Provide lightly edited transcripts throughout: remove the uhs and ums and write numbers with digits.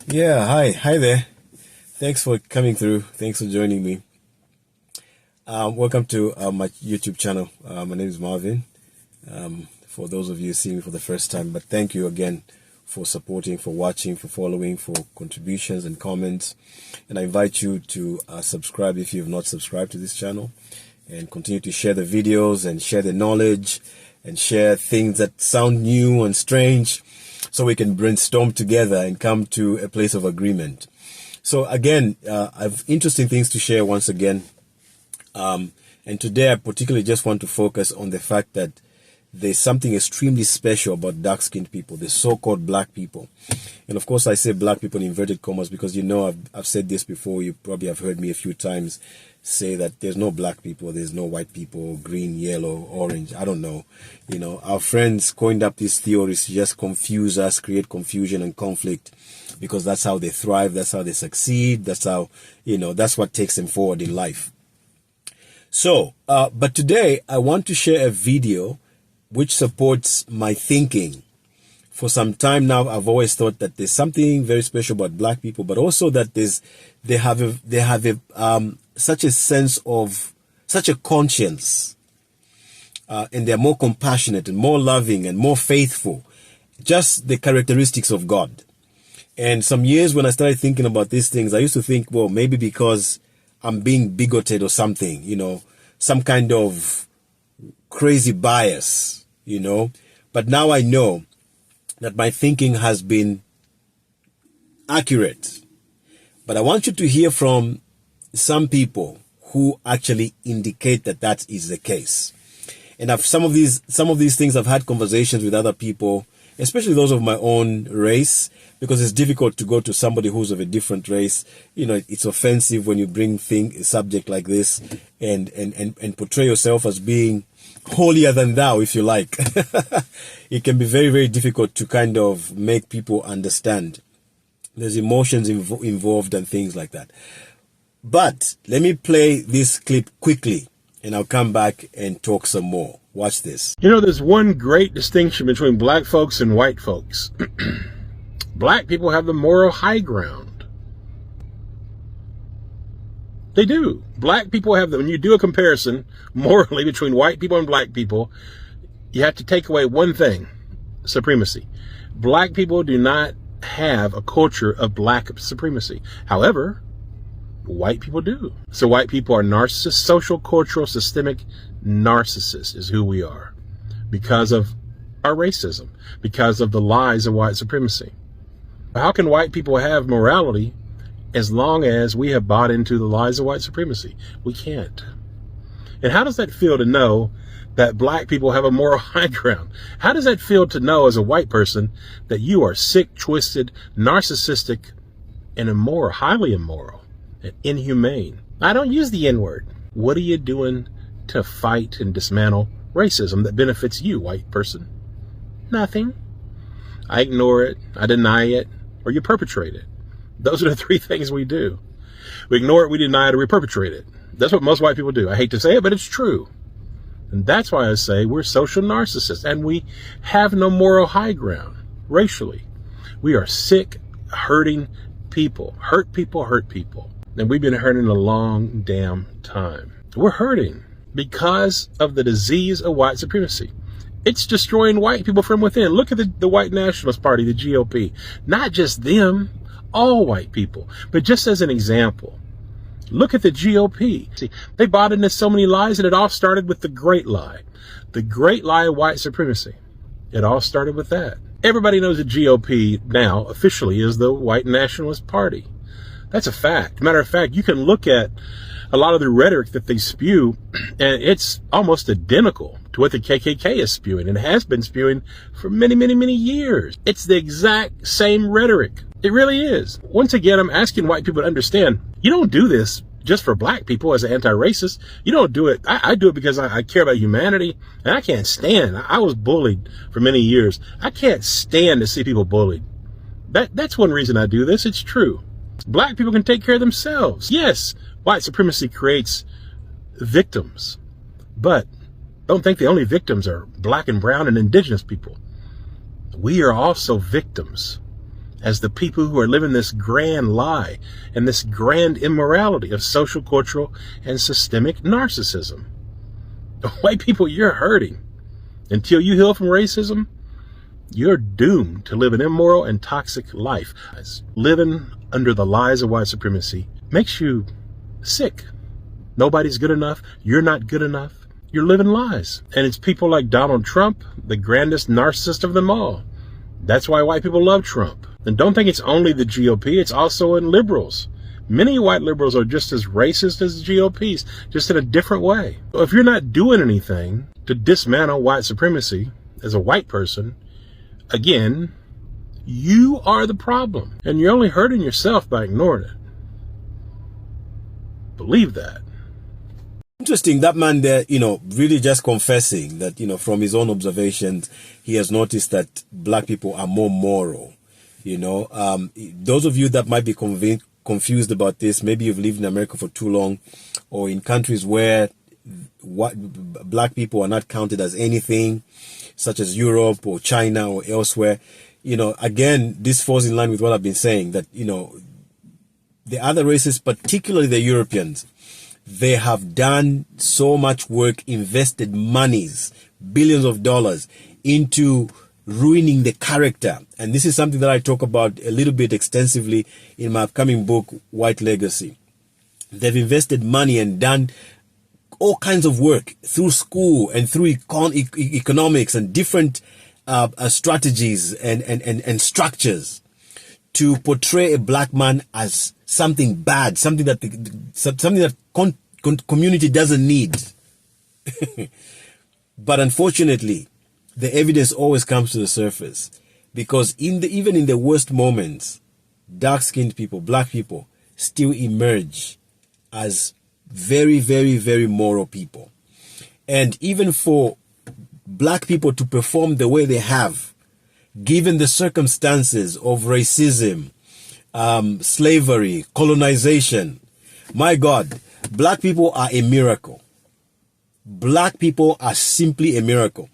Yeah, hi there. Thanks for coming through. Thanks for joining me. Welcome to my YouTube channel. My name is Marvin. For those of you seeing me for the first time, but thank you again for supporting, for watching, for following, for contributions and comments. And I invite you to subscribe if you have not subscribed to this channel, and continue to share the videos and share the knowledge and share things that sound new and strange, so we can brainstorm together and come to a place of agreement. So again, I've interesting things to share once again. And today I particularly just want to focus on the fact that there's something extremely special about dark-skinned people, the so-called black people. And of course I say black people in inverted commas because, you know, I've said this before. You probably have heard me a few times say that there's no black people, there's no white people, green, yellow, orange, I don't know. You know, our friends coined up these theories to just confuse us, create confusion and conflict, because that's how they thrive, that's how they succeed, that's how, you know, that's what takes them forward in life. So, but today I want to share a video which supports my thinking. For some time now, I've always thought that there's something very special about black people, but also that they have such a sense of, such a conscience, and they're more compassionate and more loving and more faithful, just the characteristics of God. And some years when I started thinking about these things, I used to think, well, maybe because I'm being bigoted or something, you know, some kind of crazy bias, you know. But now I know that my thinking has been accurate. But I want you to hear from some people who actually indicate that that is the case. And some of these things, I've had conversations with other people, especially those of my own race, because it's difficult to go to somebody who's of a different race. You know, it's offensive when you bring a subject like this and portray yourself as being holier than thou, if you like. It can be very, very difficult to kind of make people understand. There's emotions involved and things like that. But let me play this clip quickly, and I'll come back and talk some more. Watch this. You know, there's one great distinction between black folks and white folks. Black people have the moral high ground. They do. Black people have when you do a comparison morally between white people and black people, you have to take away one thing: supremacy. Black people do not have a culture of black supremacy. However, white people do. So white people are narcissists, social, cultural, systemic narcissists is who we are, because of our racism, because of the lies of white supremacy. How can white people have morality as long as we have bought into the lies of white supremacy? We can't. And how does that feel to know that black people have a moral high ground? How does that feel to know as a white person that you are sick, twisted, narcissistic, and immoral, highly immoral and inhumane? I don't use the N-word. What are you doing to fight and dismantle racism that benefits you, white person? Nothing. I ignore it, I deny it, or you perpetrate it. Those are the three things we do. We ignore it, we deny it, or we perpetrate it. That's what most white people do. I hate to say it, but it's true. And that's why I say we're social narcissists, and we have no moral high ground racially. We are sick, hurting people. Hurt people, hurt people. And we've been hurting a long damn time. We're hurting because of the disease of white supremacy. It's destroying white people from within. Look at the white nationalist party, the GOP. Not just them, all white people. But just as an example, look at the GOP. See, they bought into so many lies, and it all started with the great lie. The great lie of white supremacy. It all started with that. Everybody knows the GOP now officially is the white nationalist party. That's a fact. Matter of fact, you can look at a lot of the rhetoric that they spew, and it's almost identical to what the KKK is spewing and has been spewing for many, many, many years. It's the exact same rhetoric. It really is. Once again, I'm asking white people to understand, you don't do this just for black people as an anti-racist. You don't do it. I do it because I care about humanity, and I can't stand. I was bullied for many years. I can't stand to see people bullied. That's one reason I do this. It's true. Black people can take care of themselves. Yes, white supremacy creates victims, but don't think the only victims are black and brown and indigenous people. We are also victims, as the people who are living this grand lie and this grand immorality of social, cultural, and systemic narcissism. White people, you're hurting. Until you heal from racism, you're doomed to live an immoral and toxic life. Living under the lies of white supremacy makes you sick. Nobody's good enough. You're not good enough. You're living lies. And it's people like Donald Trump, the grandest narcissist of them all. That's why white people love Trump. And don't think it's only the GOP. It's also in liberals. Many white liberals are just as racist as the GOPs, just in a different way. So if you're not doing anything to dismantle white supremacy as a white person, again, you are the problem. And you're only hurting yourself by ignoring it. Believe that. Interesting, that man there, really just confessing that, from his own observations, he has noticed that black people are more moral. Those of you that might be confused about this, maybe you've lived in America for too long, or in countries where black people are not counted as anything, such as Europe or China or elsewhere. Again, this falls in line with what I've been saying, that, the other races, particularly the Europeans, they have done so much work, invested monies, billions of dollars into ruining the character. And this is something that I talk about a little bit extensively in my upcoming book, White Legacy. They've invested money and done all kinds of work through school and through economics and different strategies and structures to portray a black man as something bad, something that community doesn't need. But unfortunately, the evidence always comes to the surface, because even in the worst moments, dark-skinned people, black people, still emerge as very, very, very moral people. And even for black people to perform the way they have, given the circumstances of racism, slavery, colonization, my God, black people are a miracle. Black people are simply a miracle.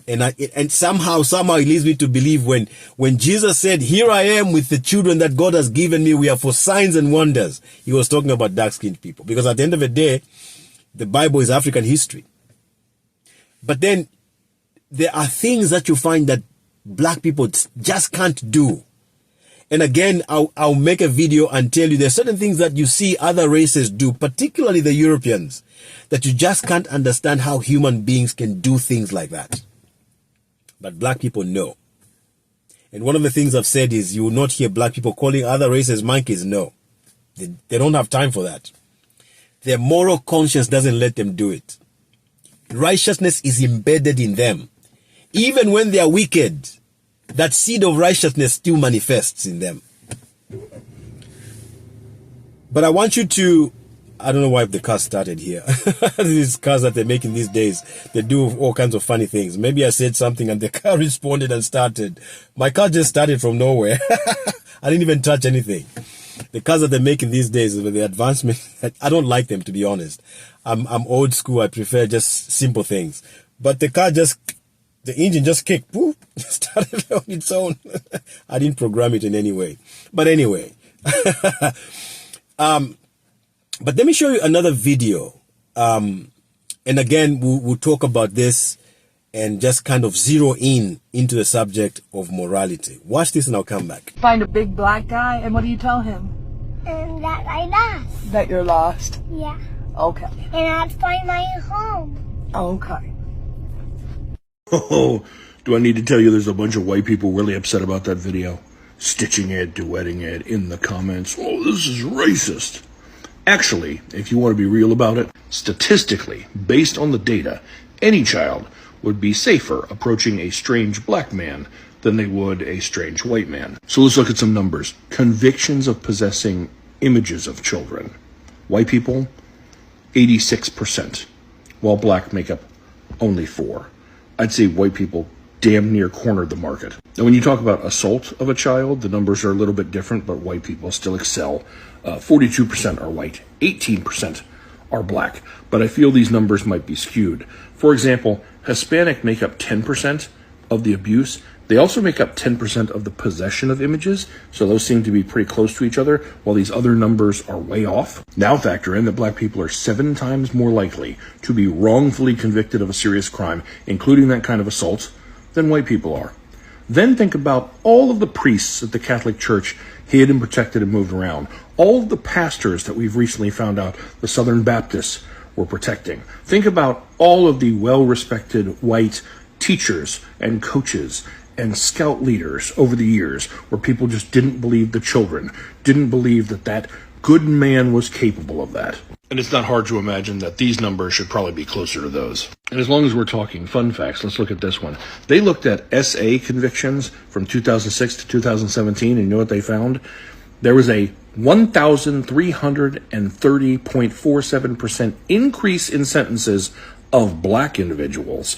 And somehow it leads me to believe when Jesus said, "Here I am with the children that God has given me, we are for signs and wonders," he was talking about dark-skinned people. Because at the end of the day, the Bible is African history. But then there are things that you find that black people just can't do. And again, I'll make a video and tell you there's certain things that you see other races do, particularly the Europeans, that you just can't understand how human beings can do things like that. But black people know. And one of the things I've said is you will not hear black people calling other races monkeys. No. They don't have time for that. Their moral conscience doesn't let them do it. Righteousness is embedded in them. Even when they are wicked, that seed of righteousness still manifests in them. But I want you to, I don't know why the car started here. These cars that they're making these days, they do all kinds of funny things. Maybe I said something and the car responded and started. My car just started from nowhere. I didn't even touch anything. The cars that they're making these days, with the advancement, I don't like them, to be honest. I'm old school. I prefer just simple things. But the engine just kicked, poof, started on its own. I didn't program it in any way. But anyway, but let me show you another video. And again, we'll talk about this and just kind of zero into the subject of morality. Watch this and I'll come back. Find a big black guy, and what do you tell him? That I lost. That you're lost? Yeah. Okay. And I have to find my home. Okay. Oh, do I need to tell you there's a bunch of white people really upset about that video? Stitching it, duetting it in the comments. Oh, this is racist. Actually, if you want to be real about it, statistically, based on the data, any child would be safer approaching a strange black man than they would a strange white man. So let's look at some numbers. Convictions of possessing images of children. White people, 86%, while black make up only 4%. I'd say white people damn near cornered the market. Now, when you talk about assault of a child, the numbers are a little bit different, but white people still excel. 42% are white, 18% are black. But I feel these numbers might be skewed. For example, Hispanic make up 10% of the abuse. They also make up 10% of the possession of images, so those seem to be pretty close to each other, while these other numbers are way off. Now factor in that black people are 7 times more likely to be wrongfully convicted of a serious crime, including that kind of assault, than white people are. Then think about all of the priests that the Catholic Church hid and protected and moved around. All of the pastors that we've recently found out the Southern Baptists were protecting. Think about all of the well-respected white teachers and coaches and scout leaders over the years where people just didn't believe the children, didn't believe that that good man was capable of that. And it's not hard to imagine that these numbers should probably be closer to those. And as long as we're talking fun facts, let's look at this one. They looked at SA convictions from 2006 to 2017, and you know what they found? There was a 1,330.47% increase in sentences of black individuals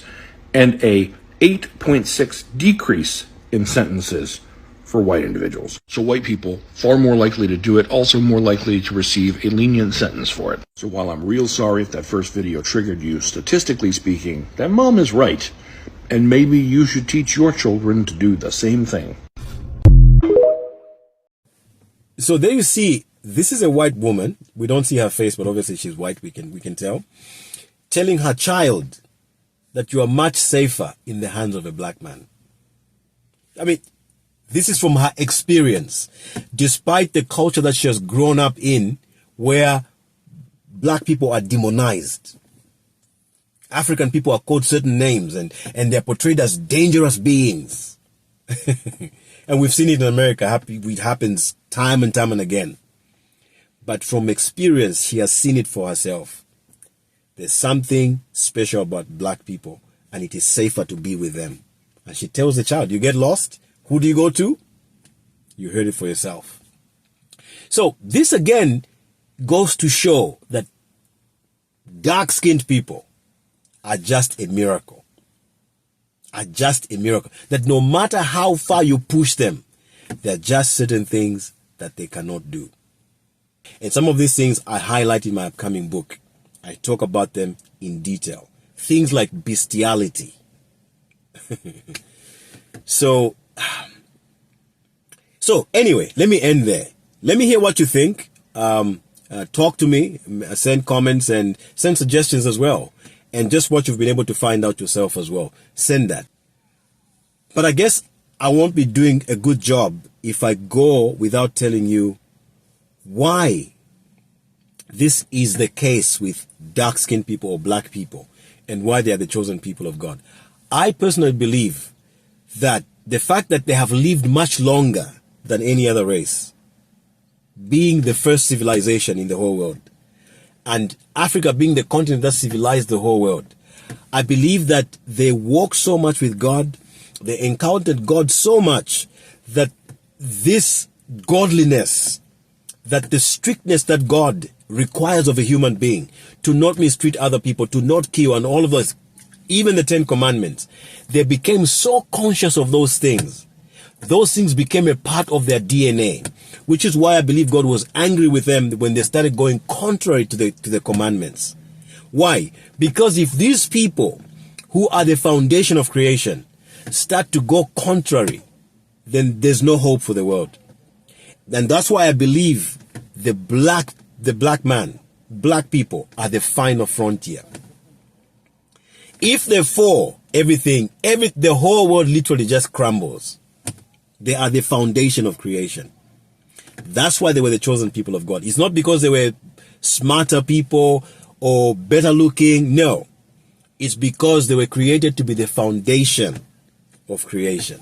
and a 8.6 decrease in sentences for white individuals. So white people, far more likely to do it, also more likely to receive a lenient sentence for it. So while I'm real sorry if that first video triggered you, statistically speaking, that mom is right. And maybe you should teach your children to do the same thing. So there you see, this is a white woman. We don't see her face, but obviously she's white, we can tell. Telling her child that you are much safer in the hands of a black man. I mean, this is from her experience, despite the culture that she has grown up in, where black people are demonized. African people are called certain names and they're portrayed as dangerous beings. And we've seen it in America. It happens time and time and again. But from experience, she has seen it for herself. There's something special about black people, and it is safer to be with them. And she tells the child, you get lost? Who do you go to? You heard it for yourself. So this again goes to show that dark-skinned people are just a miracle. Are just a miracle. That no matter how far you push them, there are just certain things that they cannot do. And some of these things I highlight in my upcoming book. I talk about them in detail. Things like bestiality. So anyway, let me end there. Let me hear what you think. Talk to me, send comments and send suggestions as well. And just what you've been able to find out yourself as well. Send that. But I guess I won't be doing a good job if I go without telling you why this is the case with dark-skinned people or black people and why they are the chosen people of God. I personally believe that the fact that they have lived much longer than any other race, being the first civilization in the whole world, and Africa being the continent that civilized the whole world, I believe that they walked so much with God, they encountered God so much that this godliness, that the strictness that God requires of a human being, to not mistreat other people, to not kill, and all of those, even the 10 Commandments, they became so conscious of those things. Those things became a part of their DNA, which is why I believe God was angry with them when they started going contrary to the commandments. Why? Because if these people, who are the foundation of creation, start to go contrary, then there's no hope for the world. And that's why I believe the black people are the final frontier. If they fall, the whole world literally just crumbles. They are the foundation of creation. That's why they were the chosen people of God. It's not because they were smarter people or better looking. No. It's because they were created to be the foundation of creation.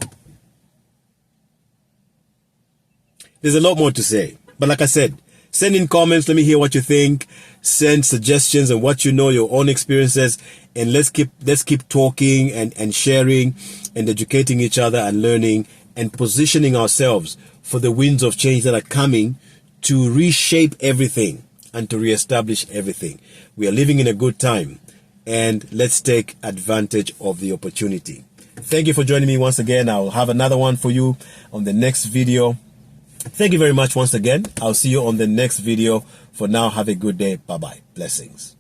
There's a lot more to say. But like I said, send in comments. Let me hear what you think. Send suggestions and what you know, your own experiences. And let's keep talking and sharing and educating each other and learning and positioning ourselves for the winds of change that are coming to reshape everything and to reestablish everything. We are living in a good time, and let's take advantage of the opportunity. Thank you for joining me once again. I'll have another one for you on the next video. Thank you very much once again. I'll see you on the next video. For now, have a good day. Bye-bye. Blessings.